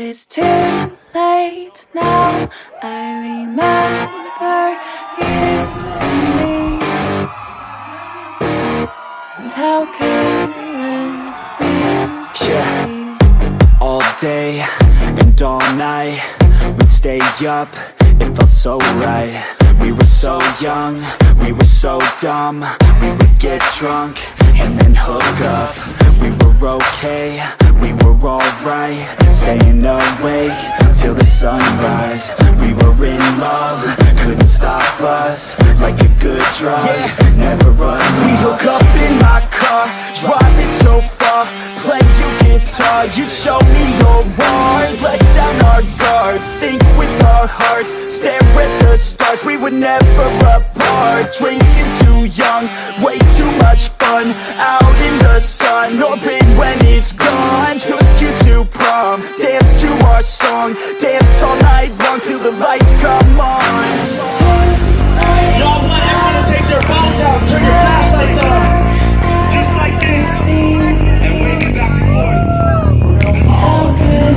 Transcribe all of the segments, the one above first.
It's too late now. I remember you and me, and how careless we Yeah. be. All day and all night, we'd stay up, it felt so right. We were so young, we were so dumb. We would get drunk and then hook up. We were okay, we were alright, staying awake till the sunrise. We were in love, couldn't stop us, like a good drug, never run. We hook up in my car, driving so far, play you guitar, you'd show me your art, let down our guards, think with our hearts, stare at the stars. We were never apart, drinking too young, way too much fun, out in the sun, orbit when it's gone. Took you to prom, dance to our song, dance all night long till the lights come on. Y'all want everyone to take their phones out, turn your flashlights on, just like this, and wave it back and forth. Up here,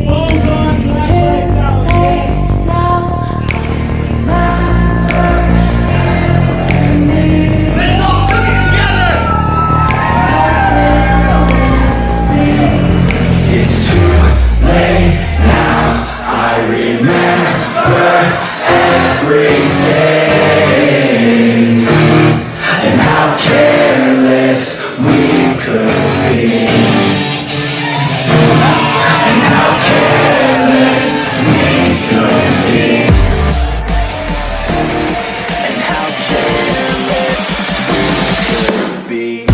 phones on, flashlights out. Let's all sing it together. It's too late now, I remember everything, and how careless we could be, and how careless we could be, and how careless we could be.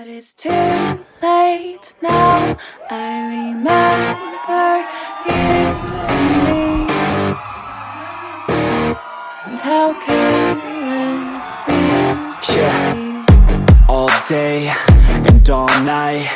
It's too late now. I remember you and me, and how careless we Yeah. be. All day and all night,